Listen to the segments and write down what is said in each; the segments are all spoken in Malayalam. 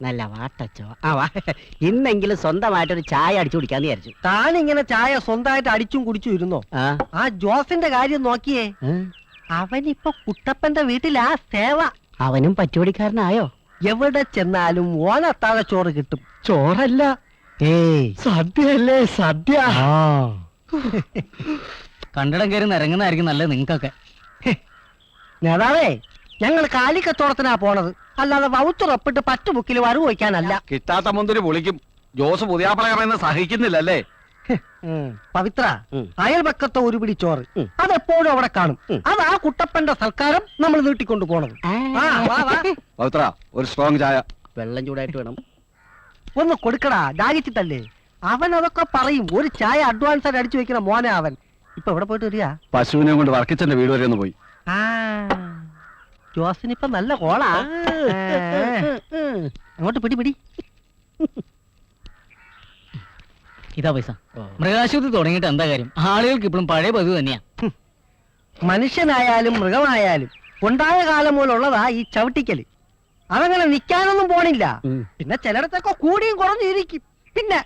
നല്ല വാട്ടച്ചോ. ഇന്നെങ്കിലും സ്വന്തമായിട്ടൊരു ചായ അടിച്ചു കുടിക്കാന്ന് വിചാരിച്ചു. താൻ ഇങ്ങനെ ചായ സ്വന്തമായിട്ട് അടിച്ചും കുടിച്ചും ഇരുന്നോ? ആ ജോസിന്റെ കാര്യം നോക്കിയേ, അവനിപ്പൊ കുട്ടപ്പന്റെ വീട്ടിലാ സേവ. അവനും പറ്റുപടിക്കാരനായോ? എവിടെ ചെന്നാലും ഓനത്താഴ ചോറ് കിട്ടും. ചോറല്ല, സദ്യയല്ലേ സദ്യ. കണ്ടിടം കയറി നിരങ്ങുന്നതായിരിക്കും നല്ലത് നിങ്ങൾക്കൊക്കെ. നേതാവേ, ഞങ്ങൾ കാലിക്കത്തോളത്തിനാ പോണത്, അല്ലാതെ വൗത്തുറപ്പിട്ട് പറ്റുമുക്കിൽ വരവ് വയ്ക്കാനല്ല. കിട്ടാത്ത മുന്തിരി പൊളിക്കും. ജോസ് പുതിയാപ്പള സഹിക്കുന്നില്ലല്ലേ? പവിത്ര, അയൽപക്കത്തെ ഒരു പിടി ചോറ് അതെപ്പോഴും അവിടെ കാണും. അതാ കുട്ടപ്പന്റെ സൽക്കാരം നമ്മൾ നീട്ടിക്കൊണ്ടു പോണത്. പവിത്ര, ഒരു സ്ട്രോങ് ചായ. വെള്ളം ചൂടായിട്ട് വേണം. ഒന്ന് കൊടുക്കടാ, ദാഹിച്ചിട്ടല്ലേ. അവൻ അതൊക്കെ പറയും. ഒരു ചായ അഡ്വാൻസ് ആയിട്ട് അടിച്ചു വെക്കണ മോനെ അവൻ. ഇപ്പൊ എവിടെ പോയിട്ട് വരിക? പശുവിനെ കൊണ്ട് വർക്കിച്ചന്റെ വീട് വരെ ഒന്ന് പോയി. ജോസിനിപ്പൊ നല്ല കോളാ. അങ്ങോട്ട് പിടി പിടി. ഇതാ പൈസ. മൃഗാശുപത്രി തുടങ്ങിയിട്ട് എന്താ കാര്യം? ആളുകൾക്ക് ഇപ്പോഴും പഴയ പതിവ് തന്നെയാ. മനുഷ്യനായാലും മൃഗമായാലും ഉണ്ടായ കാലം മൂലമുള്ളതാ ഈ ചവിട്ടിക്കല്. അതങ്ങനെ നിക്കാനൊന്നും പോണില്ല. പിന്നെ ചിലയിടത്തൊക്കെ കൂടിയും കുറഞ്ഞു ഇരിക്കും. പിന്നെ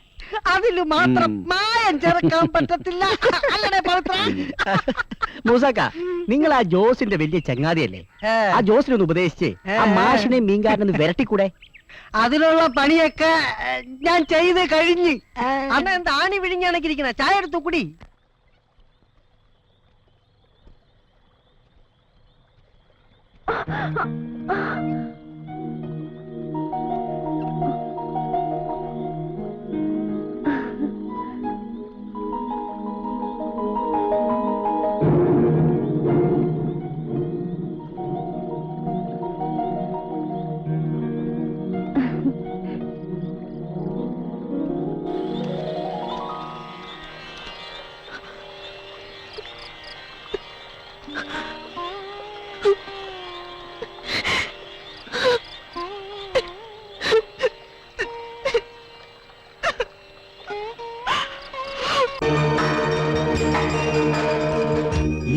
അതില് മാത്രം മായം ചേർക്കാൻ പറ്റത്തില്ല. അല്ലേ പവിത്ര? മൂസാക്ക, നിങ്ങൾ ആ ജോസിന്റെ വലിയ ചങ്ങാതിയല്ലേ? ആ ജോസിനൊന്ന് ഉപദേശിച്ച് ആ മാഷിനെയും മീൻകാരനൊന്ന് വിരട്ടിക്കൂടെ? അതിനുള്ള പണിയൊക്കെ ഞാൻ ചെയ്ത് കഴിഞ്ഞ്. അന്ന് എന്താ ആണി വിഴിഞ്ഞാണിരിക്കുന്ന? ചായ എടുത്തു കുടി.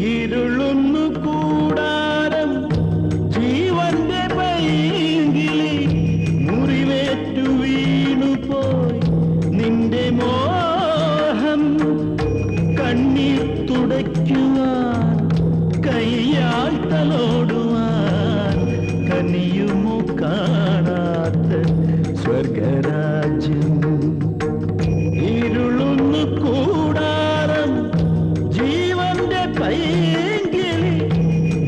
ഇരുളുന്നു കൂടാരം ജീവന്റെ പൈങ്കിളി മുറിവേറ്റു വീണുപോയി നിന്റെ മോഹം കണ്ണീർ തുടയ്ക്കുവാൻ കയ്യാൽ തലോടുവാൻ കനിയുമോ കാണാത്ത സ്വർഗരാജ്യം. ഇരുളുന്നു കൂടാരം ജീവന്റെ പൈങ്കിളി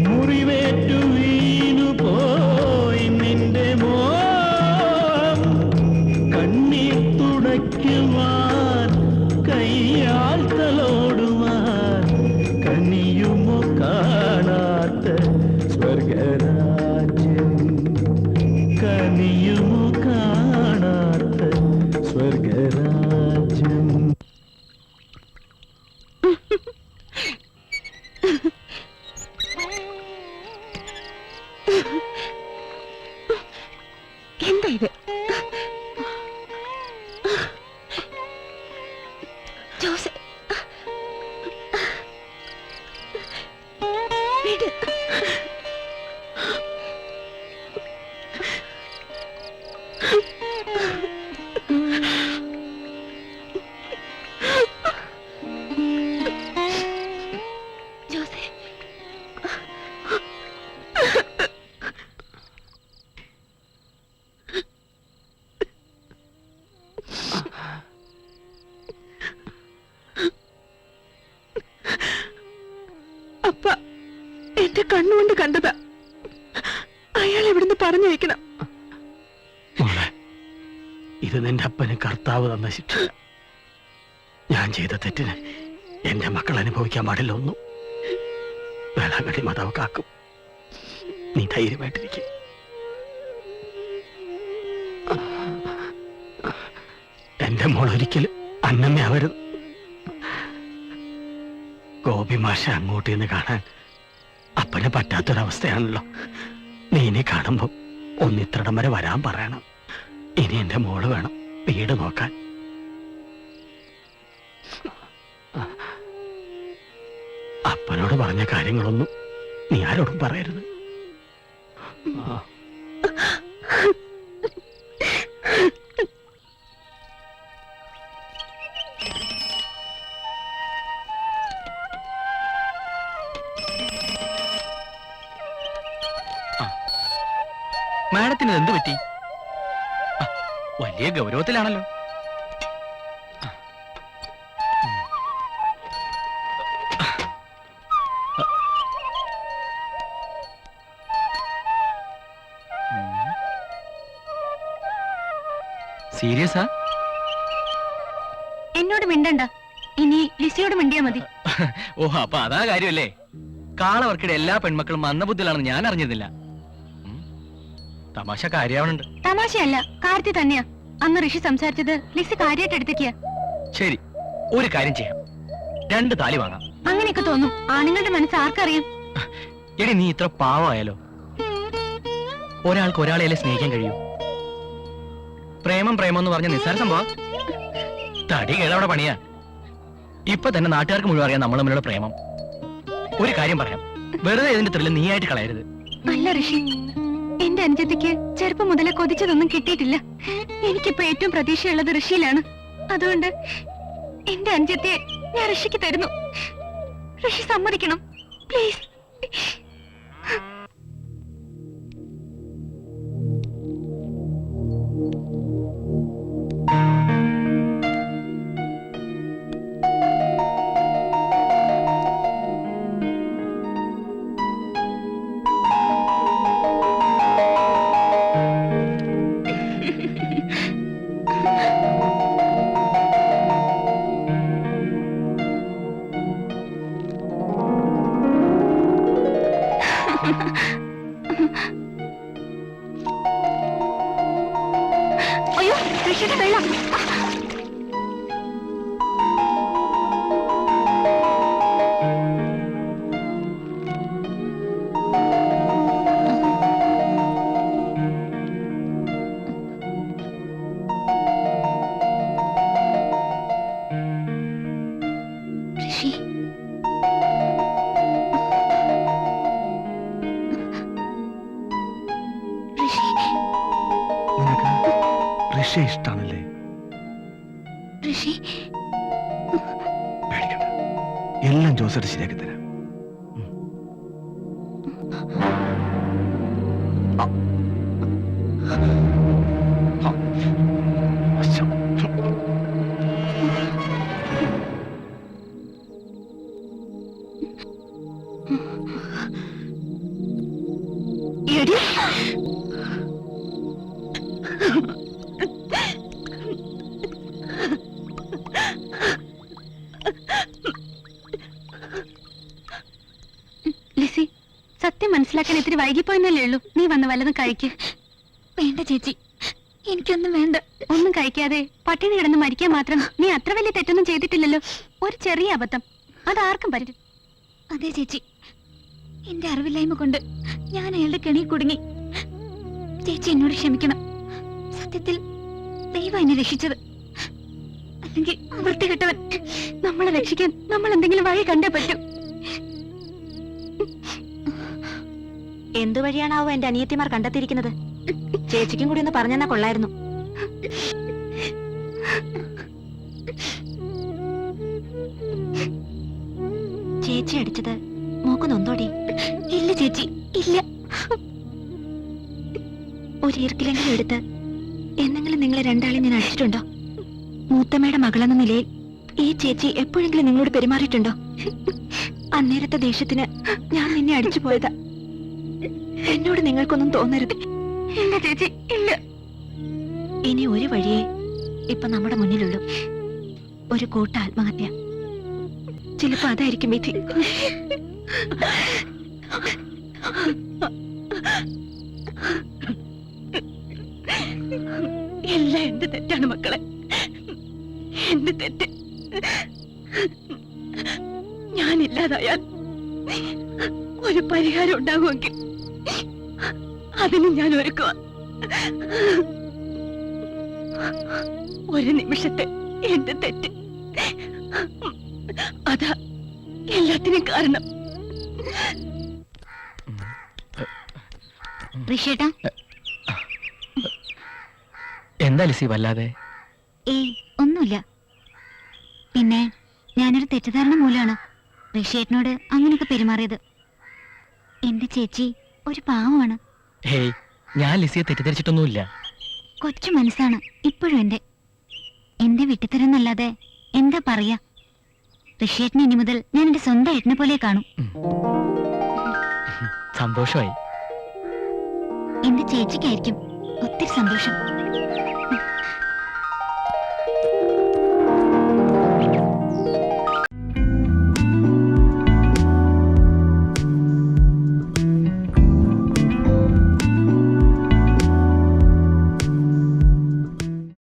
മുറിവേറ്റു വീണുപോയി നിന്റെ മോഹം കണ്ണീർ തുടയ്ക്കുവാൻ കയ്യാൽ തലോടുവാൻ കനിയുമോ കാണാത്ത സ്വർഗരാജ്യം. കനിയുമോ കാണാത്ത സ്വർഗരാജ്യം. എന്താ ഇത്? ജോസ്, വിട്. ജോസേ, അപ്പ എന്റെ കണ്ണുകൊണ്ട് കണ്ടതാ. അയാൾ എവിടുന്ന് പറഞ്ഞയക്കണം. മോളെ, ഇത് നിന്റെ അപ്പന് കർത്താവ് തന്ന ശിക്ഷ. ഞാൻ ചെയ്ത തെറ്റിന് എന്റെ മക്കൾ അനുഭവിക്കാൻ പാടില്ല ഒന്നും. വേളാങ്കണ്ണി മാതാവ് കാക്കും. നീ ധൈര്യമായിട്ടിരിക്കും. എന്റെ മോൾ ഒരിക്കലും അന്നമ്മയാവരുത്. ഗോപി മാഷ അങ്ങോട്ട് നിന്ന് കാണാൻ അപ്പന് പറ്റാത്തൊരവസ്ഥയാണല്ലോ. നീ ഇനി കാണുമ്പോ ഒന്നിത്രടം വരെ വരാൻ പറയണം. ഇനി എന്റെ മോള് വേണം വീട് നോക്കാൻ. അപ്പനോട് പറഞ്ഞ കാര്യങ്ങളൊന്നും നീ ആരോടും പറയരുത്. മാഡത്തിന് എന്ത് പറ്റി? വലിയ ഗൗരവത്തിലാണല്ലോ. സീരിയസാ? എന്നോട് മിണ്ടണ്ട, ഇനി ലിസിയോട് മിണ്ടിയാ മതി. ഓ, അപ്പൊ അതാ കാര്യമല്ലേ. കാളവർക്കിടെ എല്ലാ പെൺമക്കളും മന്ദബുദ്ധികളാണെന്ന് ഞാൻ അറിഞ്ഞിരുന്നില്ല. തമാശ കാര്യാവണുണ്ട്. തമാശയല്ല, കാര്യത്തിൽ തന്നെയാ. അന്ന് ഋഷി സംസാരിച്ചത് ലിസി കാര്യമായിട്ട് എടുത്തേക്കുക. ശരി, ഒരു കാര്യം ചെയ്യാം. 2 താലി വാങ്ങാം. അങ്ങനെയൊക്കെ തോന്നും. ആണുങ്ങളുടെ മനസ്സ് ആർക്കറിയാം? എടി, നീ ഇത്ര പാവമായാലോ? ഒരാൾക്ക് ഒരാളെയല്ലേ സ്നേഹിക്കാൻ കഴിയൂ? പ്രേമം പ്രേമം എന്ന് പറഞ്ഞ നിസ്സാര സംഭവം. തടി കേടവിടെ പണിയാ. ഇപ്പൊ തന്നെ നാട്ടുകാർക്ക് മുഴുവൻ അറിയാം നമ്മൾ തമ്മിലുള്ള പ്രേമം. ഒരു കാര്യം പറയാം, വെറുതെ ഇതിന്റെ ത്രില്ല് നീയായിട്ട് കളയരുത്. അല്ല ഋഷി, എന്റെ അനുജത്തിക്ക് ചെറുപ്പം മുതലേ കൊതിച്ചതൊന്നും കിട്ടിയിട്ടില്ല. എനിക്കിപ്പോ ഏറ്റവും പ്രതീക്ഷയുള്ളത് ഋഷിയിലാണ്. അതുകൊണ്ട് എന്റെ അനുജത്തിയെ ഞാൻ ഋഷിക്ക് തരുന്നു. ഋഷി സമ്മതിക്കണം, പ്ലീസ്. അയ്യോ, ഋഷിയുടെ വെള്ളം. ഋഷി, ഋഷി ഇഷ്ടാണല്ലേ? ഋഷി, പേടിക്കണ്ട, എല്ലാം ജോസേട്ട് ശരിയാക്കി തരാം. എടി, ലിസി, സത്യം മനസ്സിലാക്കാൻ ഇത്തിരി വൈകിപ്പോയെന്നല്ലേ ഉള്ളൂ. നീ വന്ന് വല്ലതും കഴിക്ക്. വേണ്ട ചേച്ചി, എനിക്കൊന്നും വേണ്ട. ഒന്നും കഴിക്കാതെ പട്ടിണി കിടന്ന് മരിക്കാൻ മാത്രം നീ അത്ര വലിയ തെറ്റൊന്നും ചെയ്തിട്ടില്ലല്ലോ. ഒരു ചെറിയ അബദ്ധം, അതാർക്കും പറ്റും. അതെ ചേച്ചി, എന്റെ അറിവില്ലായ്മ കൊണ്ട് ഞാൻ അയാളുടെ കെണി കുടുങ്ങി. ചേച്ചി എന്നോട് ക്ഷമിക്കണം. സത്യത്തിൽ ദൈവം എന്നെ രക്ഷിച്ചത്. അല്ലെങ്കിൽ വൃത്തികെട്ടവൻ. നമ്മളെ രക്ഷിക്കാൻ നമ്മൾ എന്തെങ്കിലും വഴി കണ്ടേ പറ്റൂ. എന്തു വഴിയാണാവോ എന്റെ അനിയത്തിമാർ കണ്ടെത്തിയിരിക്കുന്നത്? ചേച്ചിക്കും കൂടി ഒന്ന് പറഞ്ഞെന്നാ കൊള്ളായിരുന്നു. ചേച്ചി അടിച്ചത് മോക്ക് നൊന്തോടി? ഇല്ല ചേച്ചി, ഇല്ല. ഒരു ഈർക്കിലെങ്കിലും എടുത്ത് എന്നെങ്കിലും നിങ്ങളെ രണ്ടാളെയും ഞാൻ അടിച്ചിട്ടുണ്ടോ? മൂത്തമ്മയുടെ മകളെന്ന നിലയിൽ ഈ ചേച്ചി എപ്പോഴെങ്കിലും നിങ്ങളോട് പെരുമാറിയിട്ടുണ്ടോ? അന്നേരത്തെ ദേഷ്യത്തിന് ഞാൻ നിന്നെ അടിച്ചു പോയതാ. എന്നോട് നിങ്ങൾക്കൊന്നും തോന്നരുത്. ഇല്ല ചേച്ചി, ഇല്ല. ഇനി ഒരു വഴിയേ ഇപ്പൊ നമ്മുടെ മുന്നിലുള്ളൂ, ഒരു കൂട്ട ആത്മഹത്യ. ചിലപ്പോ അതായിരിക്കും വിധി. എല്ലാം എന്റെ തെറ്റാണ് മക്കളെ, എന്റെ തെറ്റ്. ഞാനില്ലാതായാൽ ഒരു പരിഹാരം ഉണ്ടാകുമെങ്കിൽ അതിന് ഞാൻ ഒരുക്കുക. ഒരു നിമിഷത്തെ എന്റെ തെറ്റ്, അതാ എല്ലാത്തിനും കാരണം. ഋഷിയേട്ടാ, എന്താ ലിസി വല്ലാതെ? ഏയ് ഒന്നുമില്ല. പിന്നെ ഞാനൊരു തെറ്റിദ്ധാരണ മൂലമാണ് ഋഷിയേട്ടനോട് അങ്ങനെയൊക്കെ പെരുമാറിയത്. എന്റെ ചേച്ചി ഒരു പാവമാണ്. ഹേയ്, ഞാൻ ലിസിയെ തെറ്റിദ്ധരിച്ചിട്ടൊന്നുമില്ല. കൊച്ചു മനസ്സാണ് ഇപ്പോഴും എന്റെ വിട്ടുതരെന്നല്ലാതെ എന്താ പറയാ. ഋഷിയേട്ടനെ ഇനി മുതൽ ഞാൻ എന്റെ സ്വന്തം ഏട്ടനെ പോലെ കാണും. സന്തോഷമായി. എന്റെ ചേച്ചിക്കായിരിക്കും ഒത്തിരി സന്തോഷം.